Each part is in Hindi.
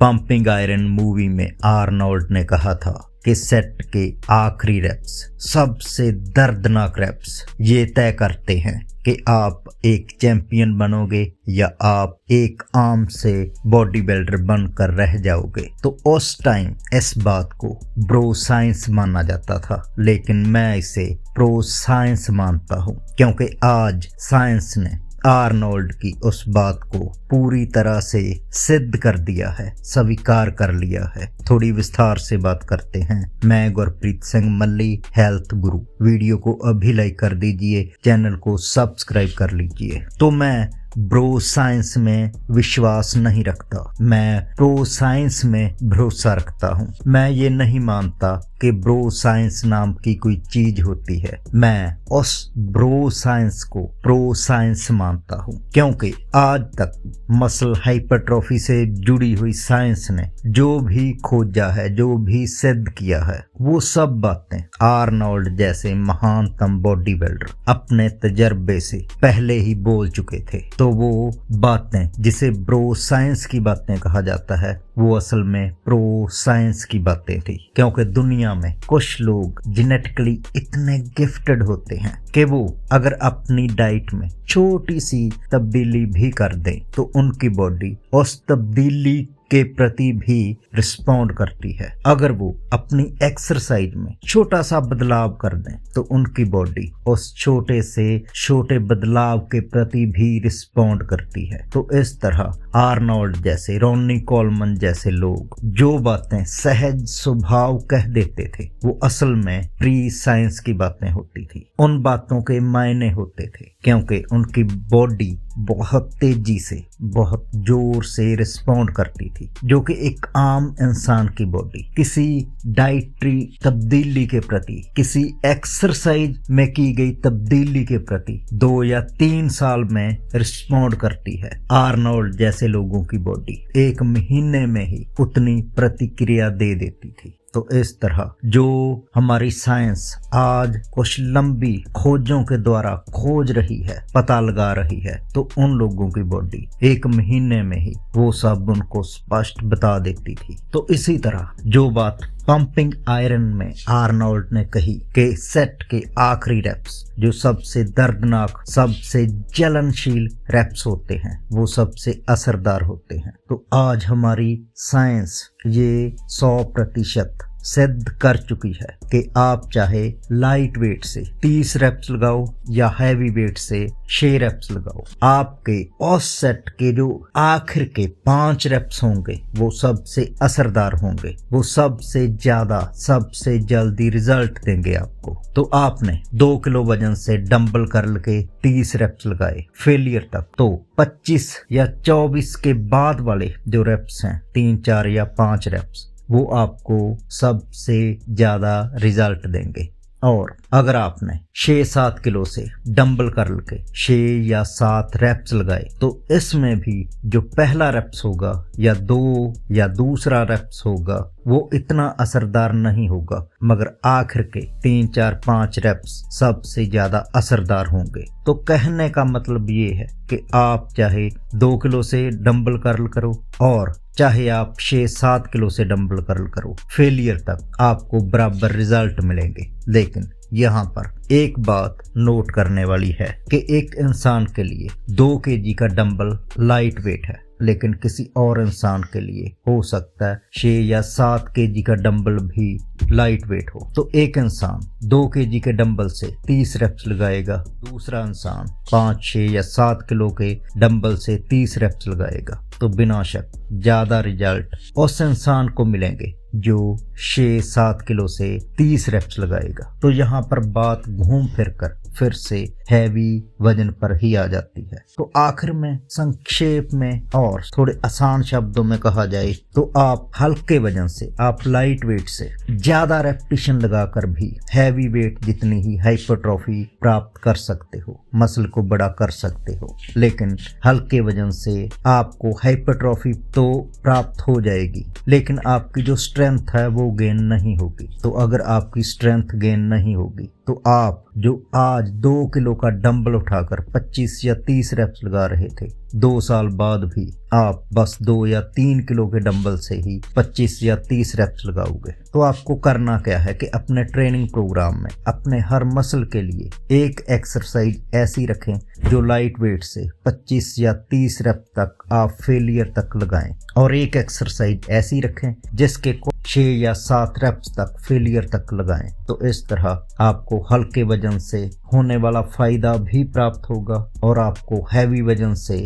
पंपिंग आयरन मूवी में आर्नोल्ड ने कहा था कि सेट के आखिरी रेप्स सबसे दर्दनाक रेप्स ये तय करते हैं कि आप एक चैंपियन बनोगे या आप एक आम से बॉडी बिल्डर बनकर रह जाओगे। तो उस टाइम इस बात को ब्रो साइंस माना जाता था, लेकिन मैं इसे प्रो साइंस मानता हूँ क्योंकि आज साइंस ने आर्नोल्ड की उस बात को पूरी तरह से सिद्ध कर दिया है, स्वीकार कर लिया है। थोड़ी विस्तार से बात करते हैं। मैं गुरप्रीत सिंह मल्ली, हेल्थ गुरु। वीडियो को अभी लाइक कर दीजिए, चैनल को सब्सक्राइब कर लीजिए। तो मैं ब्रो साइंस में विश्वास नहीं रखता, मैं प्रो साइंस में भरोसा रखता हूँ। मैं ये नहीं मानता कि ब्रो साइंस नाम की कोई चीज होती है। मैं उस ब्रो साइंस को प्रो साइंस मानता हूँ क्योंकि आज तक मसल हाइपरट्रॉफी से जुड़ी हुई साइंस ने जो भी खोजा है, जो भी सिद्ध किया है, वो सब बातें आर्नोल्ड जैसे महानतम बॉडी बिल्डर अपने तजर्बे से पहले ही बोल चुके थे। तो वो बातें जिसे ब्रो साइंस की बातें कहा जाता है, वो असल में प्रो साइंस की बातें थी। क्योंकि दुनिया में कुछ लोग जेनेटिकली इतने गिफ्टेड होते हैं कि वो अगर अपनी डाइट में छोटी सी तब्दीली भी कर दें तो उनकी बॉडी उस तब्दीली के प्रति भी रिस्पॉन्ड करती है। अगर वो अपनी एक्सरसाइज में छोटा सा बदलाव कर दें तो उनकी बॉडी उस छोटे से छोटे बदलाव के प्रति भी रिस्पॉन्ड करती है। तो इस तरह आर्नोल्ड जैसे, रॉनी कोलमन जैसे लोग जो बातें सहज स्वभाव कह देते थे, वो असल में प्री साइंस की बातें होती थी। उन बातों के मायने होते थे क्योंकि उनकी बॉडी बहुत तेजी से, बहुत जोर से रिस्पॉन्ड करती थी, जो कि एक आम इंसान की बॉडी किसी डाइटरी तब्दीली के प्रति, किसी एक्सरसाइज में की गई तब्दीली के प्रति 2 या 3 साल में रिस्पॉन्ड करती है। आर्नोल्ड जैसे लोगों की बॉडी 1 महीने में ही उतनी प्रतिक्रिया दे देती थी। तो इस तरह जो हमारी साइंस आज कुछ लंबी खोजों के द्वारा खोज रही है, पता लगा रही है, तो उन लोगों की बॉडी 1 महीने में ही वो सब उनको स्पष्ट बता देती थी। तो इसी तरह जो बात पंपिंग आयरन में आर्नोल्ड ने कही कि सेट के आखिरी रेप्स जो सबसे दर्दनाक, सबसे जलनशील रेप्स होते हैं, वो सबसे असरदार होते हैं। तो आज हमारी साइंस ये 100% सिद्ध कर चुकी है कि आप चाहे लाइट वेट से 30 रेप्स लगाओ या हैवी वेट से 6 रेप्स लगाओ, आपके उस सेट के जो आखिर के 5 रेप्स होंगे वो सबसे असरदार होंगे, वो सबसे ज्यादा, सबसे जल्दी रिजल्ट देंगे आपको। तो आपने 2 किलो वजन से डंबल कर्ल के 30 रेप्स लगाए फेलियर तक, तो 25 या 24 के बाद वाले जो रेप्स हैं, 3, 4 या 5 रेप्स, वो आपको सबसे ज्यादा रिजल्ट देंगे। और अगर आपने 6-7 किलो से डंबल कर्ल के 6 या 7 रेप्स लगाए तो इसमें भी जो पहला रेप्स होगा या 2 या दूसरा रेप्स होगा वो इतना असरदार नहीं होगा, मगर आखिर के 3, 4, 5 रेप्स सबसे ज्यादा असरदार होंगे। तो कहने का मतलब ये है कि आप चाहे 2 किलो से डंबल कर्ल करो और चाहे आप 6-7 किलो से डंबल कर्ल करो, फेलियर तक आपको बराबर रिजल्ट मिलेंगे। लेकिन यहाँ पर एक बात नोट करने वाली है कि एक इंसान के लिए 2 केजी का डंबल लाइट वेट है, लेकिन किसी और इंसान के लिए हो सकता है 6 या 7 केजी का डंबल भी लाइट वेट हो। तो एक इंसान 2 केजी के डंबल से 30 रेप्स लगाएगा, दूसरा इंसान 5, 6 या 7 किलो के डंबल से 30 रेप्स लगाएगा। तो बिना शक ज्यादा रिजल्ट उस इंसान को मिलेंगे जो 6-7 किलो से 30 रेप्स लगाएगा। तो यहाँ पर बात घूम फिर कर फिर से हैवी वजन पर ही आ जाती है। तो आखिर में संक्षेप में और थोड़े आसान शब्दों में कहा जाए तो आप हल्के वजन से, आप लाइट वेट से ज्यादा रेपिटेशन लगाकर भी हैवी वेट जितनी ही हाइपरट्रॉफी प्राप्त कर सकते हो, मसल को बड़ा कर सकते हो। लेकिन हल्के वजन से आपको हाइपरट्रॉफी तो प्राप्त हो जाएगी, लेकिन आपकी जो स्ट्रेंथ है वो गेन नहीं होगी। तो अगर आपकी स्ट्रेंथ गेन नहीं होगी तो आप जो आज 2 किलो का डंबल उठाकर 25 या 30 रेप्स लगा रहे थे, 2 साल बाद भी आप बस 2 या 3 किलो के डंबल से ही 25 या 30 रेप्स लगाओगे। तो आपको करना क्या है कि अपने ट्रेनिंग प्रोग्राम में अपने हर मसल के लिए एक एक्सरसाइज ऐसी रखें जो लाइट वेट से 25 या 30 रेप तक आप फेलियर तक लगाएं, और एक एक्सरसाइज ऐसी रखें जिसके 6 या 7 रेप्स तक फेलियर तक लगाएं। तो इस तरह आपको हल्के वजन से होने वाला फायदा भी प्राप्त होगा और आपको हैवी वजन से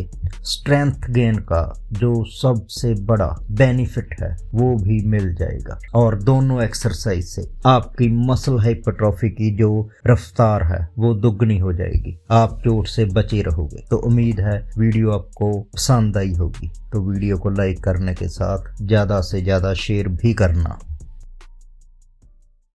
स्ट्रेंथ गेन का जो सबसे बड़ा बेनिफिट है वो भी मिल जाएगा। और दोनों एक्सरसाइज से आपकी मसल हाइपरट्रॉफी की जो रफ्तार है वो दुगनी हो जाएगी, आप चोट से बचे रहोगे। तो उम्मीद है वीडियो आपको पसंद आई होगी। तो वीडियो को लाइक करने के साथ ज़्यादा से ज़्यादा शेयर भी करना।